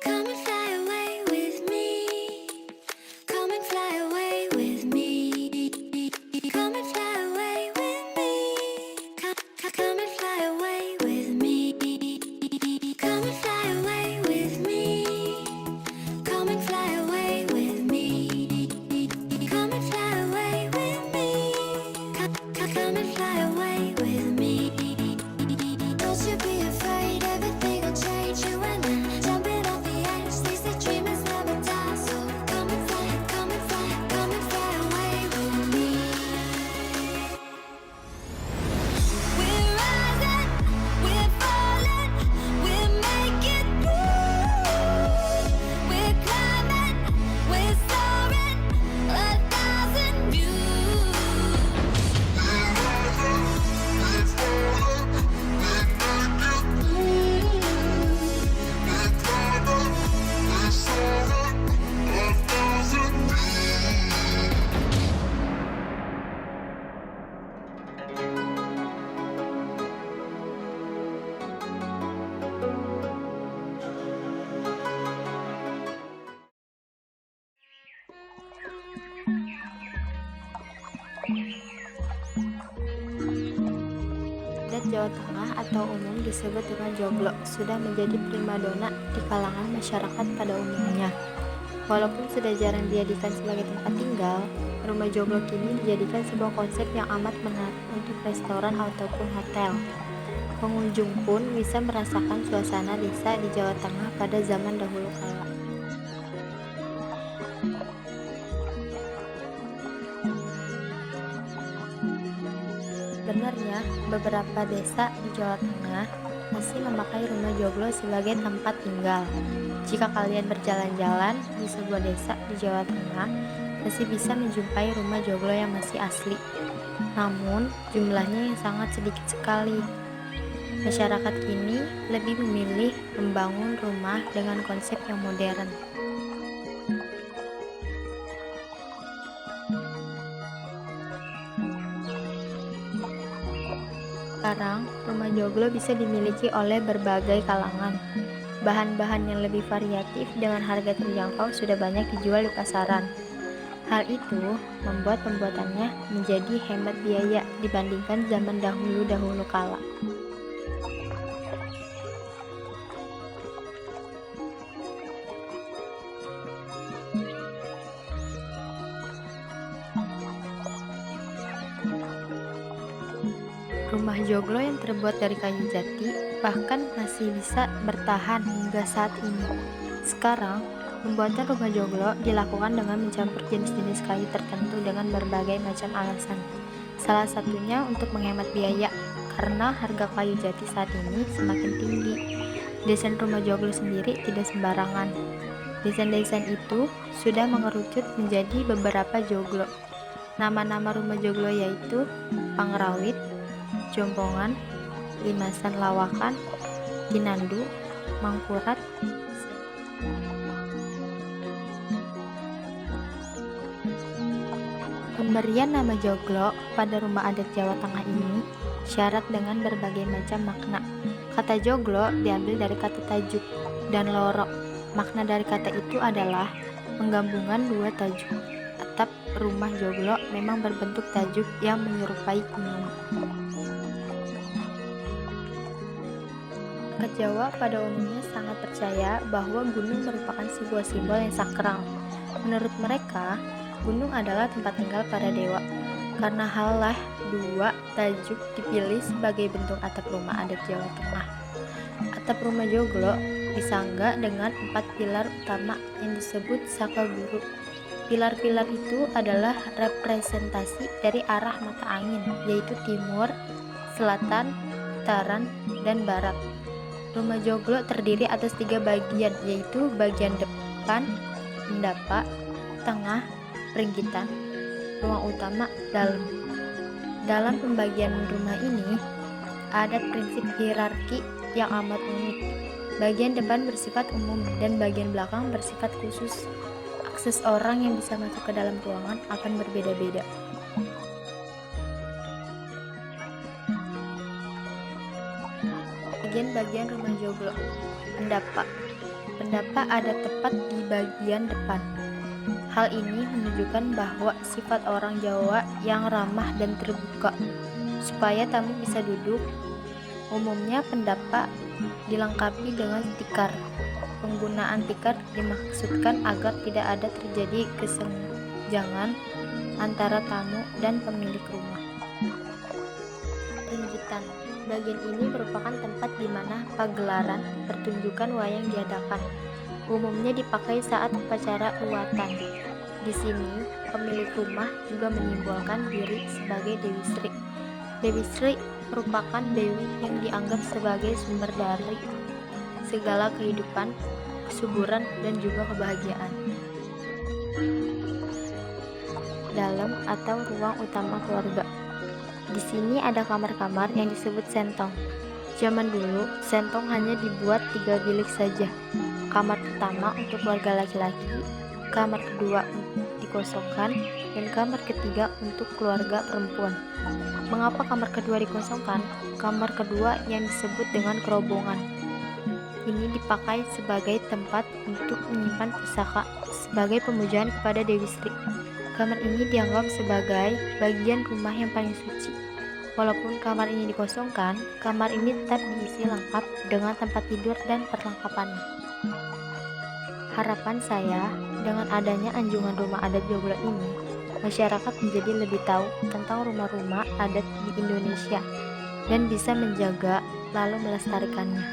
Come and fly away with me. Come and fly away with me. Come and fly away with me. Come and fly away with me. Come and fly away with me. Come and fly away with me. Come and fly away with me. Come and fly away with me. Don't you be afraid, everything will change. You and I jumping off the edge. They say dreamers never die, so come and fly, come and fly, come and fly away with me. We're rising, we're falling, we're making through. We're climbing, we're soaring, 1,000 views. Adat Jawa Tengah atau umum disebut dengan joglo sudah menjadi primadona di kalangan masyarakat pada umumnya. Walaupun sudah jarang dijadikan sebagai tempat tinggal, rumah joglo kini dijadikan sebuah konsep yang amat menarik untuk restoran ataupun hotel. Pengunjung pun bisa merasakan suasana desa di Jawa Tengah pada zaman dahulu kala. Sebenarnya, beberapa desa di Jawa Tengah masih memakai rumah joglo sebagai tempat tinggal. Jika kalian berjalan-jalan di sebuah desa di Jawa Tengah, masih bisa menjumpai rumah joglo yang masih asli. Namun, jumlahnya yang sangat sedikit sekali. Masyarakat kini lebih memilih membangun rumah dengan konsep yang modern. Sekarang, rumah joglo bisa dimiliki oleh berbagai kalangan. Bahan-bahan yang lebih variatif dengan harga terjangkau sudah banyak dijual di pasaran. Hal itu membuat pembuatannya menjadi hemat biaya dibandingkan zaman dahulu-dahulu kala. Rumah joglo yang terbuat dari kayu jati bahkan masih bisa bertahan hingga saat ini. Sekarang, pembuatan rumah joglo dilakukan dengan mencampur jenis-jenis kayu tertentu dengan berbagai macam alasan. Salah satunya untuk menghemat biaya, karena harga kayu jati saat ini semakin tinggi. Desain rumah joglo sendiri tidak sembarangan. Desain-desain itu sudah mengerucut menjadi beberapa joglo. Nama-nama rumah joglo yaitu Pangrawit, Jompongan, Limasan Lawakan, Kinandu, Mangkurat. Pemberian nama joglo pada rumah adat Jawa Tengah ini syarat dengan berbagai macam makna. Kata joglo diambil dari kata tajuk dan loro. Makna dari kata itu adalah penggabungan dua tajuk. Atap rumah joglo memang berbentuk tajuk yang menyerupai gunung. Masyarakat Jawa pada umumnya sangat percaya bahwa gunung merupakan sebuah simbol yang sakral. Menurut mereka, gunung adalah tempat tinggal para dewa. Karena halah dua tajuk dipilih sebagai bentuk atap rumah adat Jawa Tengah. Atap rumah joglo disangga dengan 4 pilar utama yang disebut saka guru. Pilar-pilar itu adalah representasi dari arah mata angin, yaitu timur, selatan, utara, dan barat. Rumah joglo terdiri atas 3 bagian, yaitu bagian depan, pendapa, tengah, perenggitan, ruang utama, dalam. Dalam pembagian rumah ini, ada prinsip hierarki yang amat unik. Bagian depan bersifat umum dan bagian belakang bersifat khusus. Akses orang yang bisa masuk ke dalam ruangan akan berbeda-beda. Bagian-bagian rumah joglo. Pendapa. Pendapa ada tepat di bagian depan. Hal ini menunjukkan bahwa sifat orang Jawa yang ramah dan terbuka. Supaya tamu bisa duduk, umumnya pendapa dilengkapi dengan tikar. Penggunaan tikar dimaksudkan agar tidak ada terjadi kesenjangan antara tamu dan pemilik rumah. Ringgitan. Bagian ini merupakan tempat di mana pagelaran pertunjukan wayang diadakan. Umumnya dipakai saat upacara ruatan. Di sini, pemilik rumah juga menyimbolkan diri sebagai Dewi Sri. Dewi Sri merupakan dewi yang dianggap sebagai sumber dari segala kehidupan, kesuburan, dan juga kebahagiaan. Dalam atau ruang utama keluarga. Di sini ada kamar-kamar yang disebut sentong. Zaman dulu, sentong hanya dibuat 3 bilik saja. Kamar pertama untuk keluarga laki-laki, kamar kedua dikosongkan, dan kamar ketiga untuk keluarga perempuan. Mengapa kamar kedua dikosongkan? Kamar kedua yang disebut dengan kerobongan. Ini dipakai sebagai tempat untuk menyimpan pusaka sebagai pemujaan kepada Dewi Sri. Kamar ini dianggap sebagai bagian rumah yang paling suci. Walaupun kamar ini dikosongkan, kamar ini tetap diisi lengkap dengan tempat tidur dan perlengkapannya. Harapan saya, dengan adanya anjungan rumah adat Joglo ini, masyarakat menjadi lebih tahu tentang rumah-rumah adat di Indonesia dan bisa menjaga lalu melestarikannya.